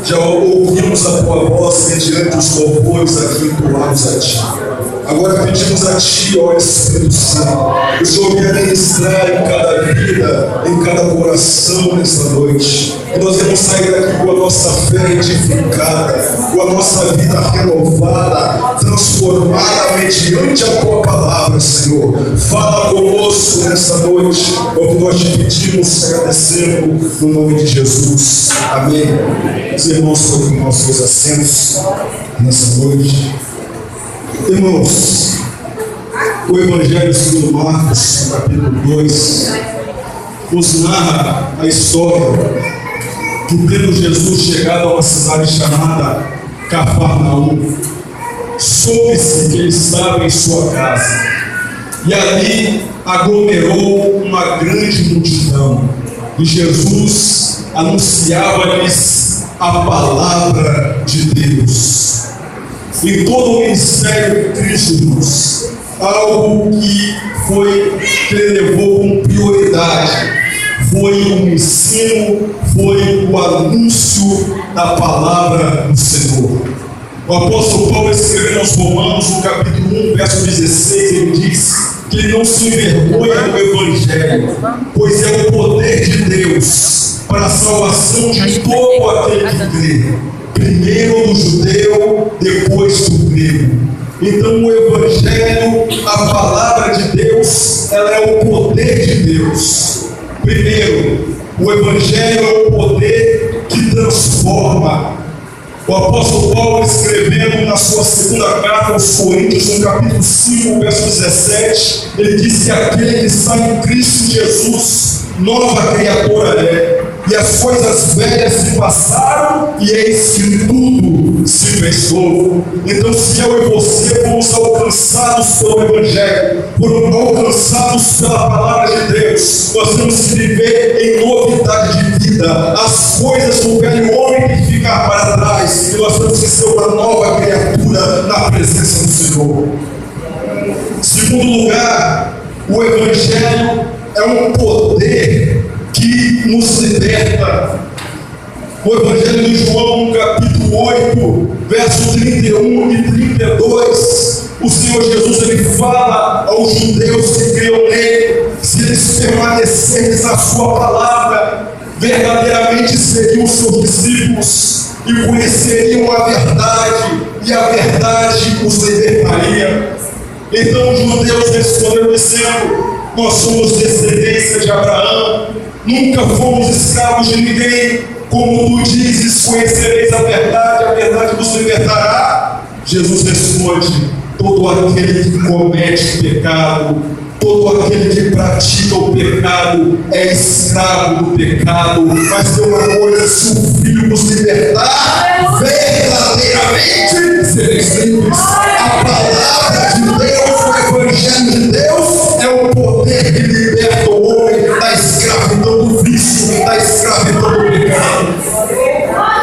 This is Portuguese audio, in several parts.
Já ouvimos a tua voz mediante os louvores aqui entoados a ti. Agora pedimos a ti, ó Espírito Santo, que o Senhor venha ministrar em cada vida, em cada coração nessa noite. E nós vamos sair daqui com a nossa fé edificada, com a nossa vida renovada, transformada mediante a tua palavra, Senhor. Fala conosco nessa noite, é o que nós te pedimos, agradecendo no nome de Jesus. Amém. Os irmãos tomem os seus assentos nessa noite. Irmãos, o Evangelho segundo Marcos, capítulo 2, nos narra a história que, tendo Jesus chegado a uma cidade chamada Cafarnaum, soube-se que ele estava em sua casa, e ali aglomerou uma grande multidão, e Jesus anunciava-lhes a palavra de Deus. Em todo o ministério de Cristo, algo que ele levou com prioridade foi o ensino, foi o anúncio da palavra do Senhor. O apóstolo Paulo, escrevendo aos Romanos, no capítulo 1, verso 16, ele diz que ele não se envergonha do Evangelho, pois é o poder de Deus para a salvação de todo aquele que crê. Primeiro do judeu, depois do grego. Então o Evangelho, a palavra de Deus, ela é o poder de Deus. Primeiro, o Evangelho é o poder que transforma. O apóstolo Paulo, escrevendo na sua segunda carta aos Coríntios, no capítulo 5, verso 17, ele diz que aquele que está em Cristo Jesus, nova criatura é. E as coisas velhas se passaram, e eis que tudo se fez novo. Então, se eu e você fomos alcançados pelo Evangelho, foram alcançados pela palavra de Deus, nós temos que viver em novidade de vida. As coisas do velho homem têm que ficar para trás, e nós temos que ser uma nova criatura na presença do Senhor. Segundo lugar, o Evangelho é um poder que nos liberta. O Evangelho de João, capítulo 8, verso 31 e 32, o Senhor Jesus ele fala aos judeus que criam nele, se eles permanecerem na sua palavra, verdadeiramente seriam seus discípulos e conheceriam a verdade, e a verdade os libertaria. Então os judeus responderam dizendo: nós somos descendência de Abraão, nunca fomos escravos de ninguém. Como tu dizes, conhecereis a verdade vos libertará. Jesus responde: todo aquele que comete pecado, todo aquele que pratica o pecado é escravo do pecado. Mas tem uma coisa: se o Filho vos libertar, verdadeiramente sereis livres. A palavra de Deus, o Evangelho de Deus, é o poder que liberta o homem da escravidão do vício, da escravidão do pecado.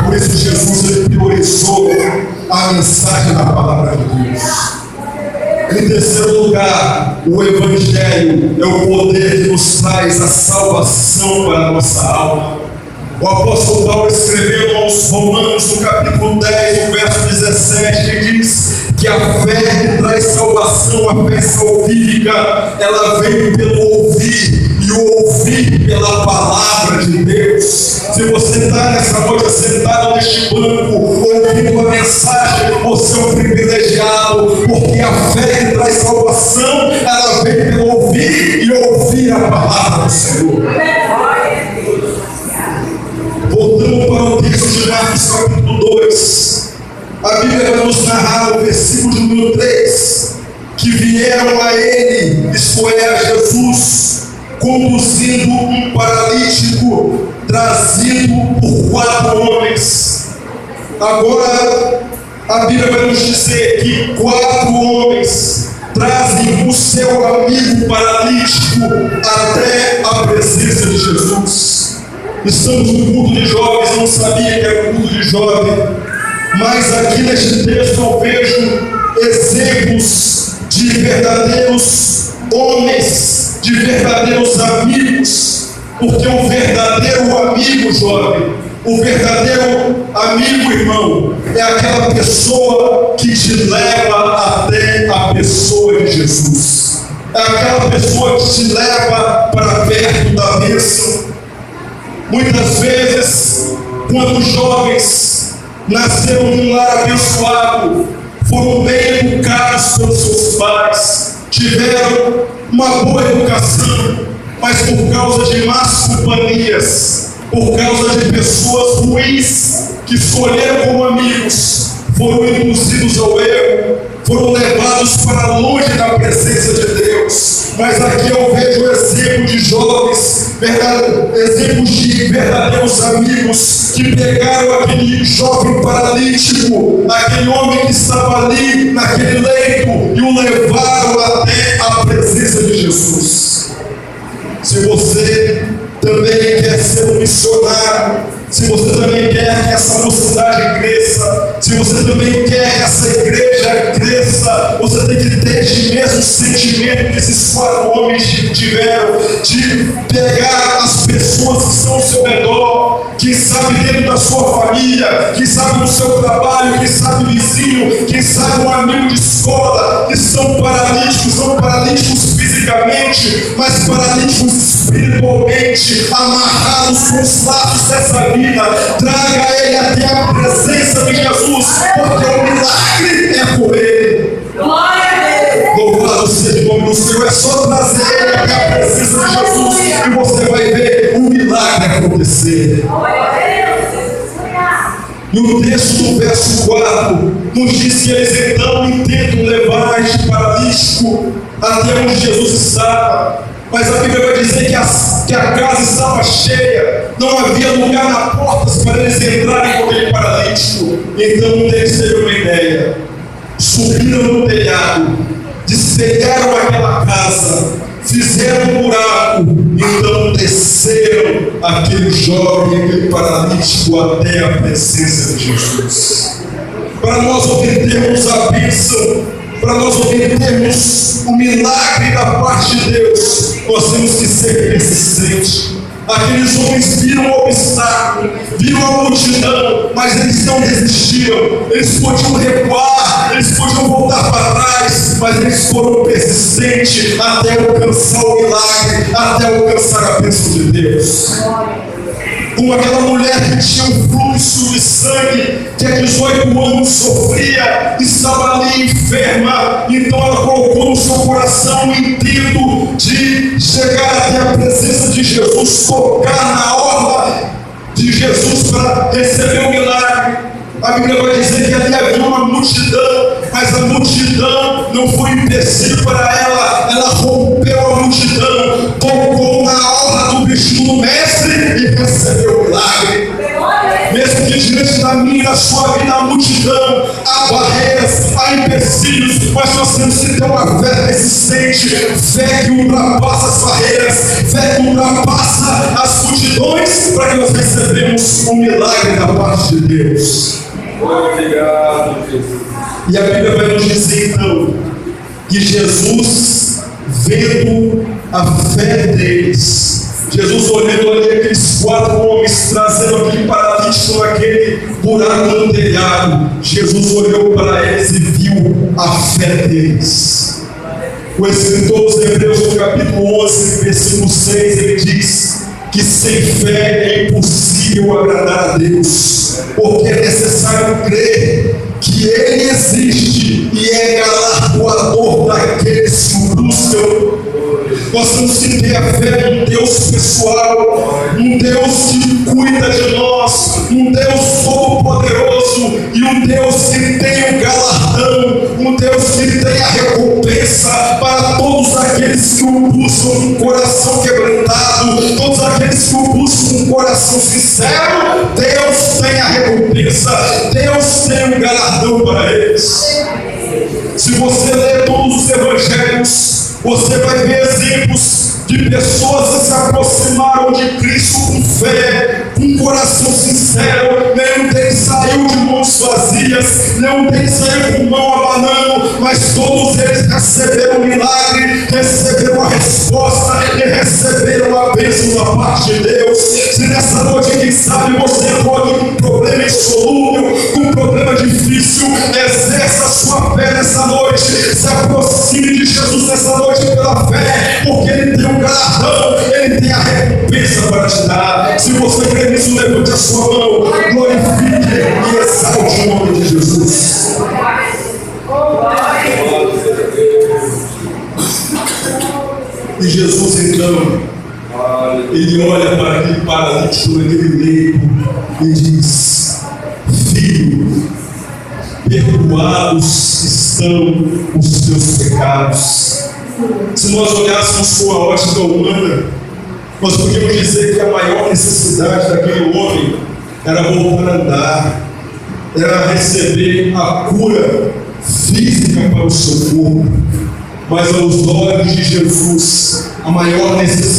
Por isso Jesus ele priorizou a mensagem da palavra de Deus. Em terceiro lugar, o Evangelho é o poder que nos traz a salvação para a nossa alma. O apóstolo Paulo, escrevendo aos Romanos, no capítulo 10, no verso 17, diz que a fé que traz salvação, a fé salvífica, ela vem pelo ouvir, e o ouvir pela palavra de Deus. Se você está nessa noite sentado neste banco, ouvindo a mensagem, você é um privilegiado, porque a fé que traz salvação, ela vem pelo ouvir e ouvir a palavra do Senhor. Voltando para o texto de Marcos capítulo 2, a Bíblia vai nos narrar o versículo número 3, que vieram a ele, isto é, a Jesus, conduzindo um paralítico, trazido por 4 homens. Agora, a Bíblia vai nos dizer que 4 homens trazem o seu amigo paralítico até a presença de Jesus. Estamos no culto de jovens, não sabia que era um culto de jovem, mas aqui neste texto eu vejo exemplos de verdadeiros homens, de verdadeiros amigos, porque o verdadeiro amigo, jovem, o verdadeiro Amigo, irmão, é aquela pessoa que te leva até a pessoa de Jesus. É aquela pessoa que te leva para perto da bênção. Muitas vezes, quando jovens nasceram num lar abençoado, foram bem educados pelos seus pais, tiveram uma boa educação, mas por causa de más companhias, por causa de pessoas ruins que escolheram como amigos, foram induzidos ao erro, foram levados para longe da presença de Deus. Mas aqui eu vejo o exemplo de jovens, exemplos de verdadeiros amigos que pegaram aquele jovem paralítico, aquele homem que estava ali naquele leito, e o levaram até a presença de Jesus. Se você também quer ser um missionário, se você também quer que essa mocidade cresça, se você também quer que essa igreja cresça, você tem que ter esse mesmo sentimento que esses 4 homens tiveram, de pegar as pessoas que estão ao seu redor, quem sabe dentro da sua família, quem sabe no seu trabalho, quem sabe vizinho, quem sabe um amigo de escola, que são paralíticos fisicamente, mas paralíticos espiritualmente, amarrados com os laços dessa vida. Traga ele até a presença de Jesus, porque o milagre é por ele. Louvado seja o nome do Senhor. É só trazer ele até a presença de Jesus e você vai ver o milagre acontecer. E o texto do verso 4 nos diz que eles então intentam levar este paralítico até onde Jesus estava. Mas a Bíblia vai dizer que a casa estava cheia, não havia lugar na porta para eles entrarem com aquele paralítico. Então um deles teve uma ideia: subiram no telhado, despegaram aquela casa, fizeram um buraco, então desceram aquele jovem, aquele paralítico até a presença de Jesus. Para nós obtermos a bênção, para nós obtermos o milagre da parte de Deus, nós temos que ser persistentes. Aqueles homens viram o obstáculo, viram a multidão, mas eles não desistiram. Eles podiam recuar, eles podiam voltar para trás, mas eles foram persistentes até alcançar o milagre, até alcançar a bênção de Deus. Como aquela mulher que tinha um fluxo de sangue, que há 18 anos sofria, estava ali enferma, então ela colocou no seu coração o intento de chegar até a presença de Jesus, tocar na orla de Jesus para receber o milagre. A Bíblia vai dizer que ali havia uma multidão, mas a multidão não foi empecilho para ela rompeu a multidão, tocou na orla do vestido do mestre e recebeu o milagre. Mesmo que diante da minha e da sua vida há multidão, há barreiras, há empecilhos, mas nós temos que ter uma fé persistente, fé que ultrapassa as barreiras, fé que ultrapassa as multidões, para que nós recebamos o milagre da parte de Deus. Obrigado, Jesus. E a Bíblia vai nos dizer então que Jesus, vendo a fé deles, Jesus olhando ali aqueles 4 homens trazendo aquele paralítico naquele buraco no telhado, Jesus olhou para eles e viu a fé deles. O escritor dos Hebreus, no capítulo 11, versículo 6, ele diz que sem fé é impossível agradar a Deus, porque é necessário crer que Ele existe e é galardoador daqueles que o buscam. Nós temos que ter a fé num Deus pessoal, um Deus que cuida de nós, um Deus todo-poderoso e um Deus que tem o galardão, um Deus que tem a recompensa para todos aqueles que o buscam com o coração quebrantado, todos aqueles que o buscam com o coração sincero. Deus tem a recompensa, Deus tem o galardão para eles. Se você ler todos os evangelhos, você vai ver exemplos de pessoas que se aproximaram de Cristo com fé, com coração sincero. Nenhum deles saiu de mãos vazias, nenhum deles saiu com mão abanando, mas todos eles receberam o milagre, receberam a resposta e receberam a bênção da parte de Deus. Se nessa noite, quem sabe, você pode ter um problema insoluto, isso, levante a sua mão, glorifique e exalte o nome de Jesus. E Jesus então, ele olha para aquele paralítico naquele leito e diz: filho, perdoados estão os teus pecados. Se nós olhássemos com a ótica humana, nós podíamos dizer que a maior necessidade daquele homem era voltar a andar, era receber a cura física para o seu corpo. Mas aos olhos de Jesus, a maior necessidade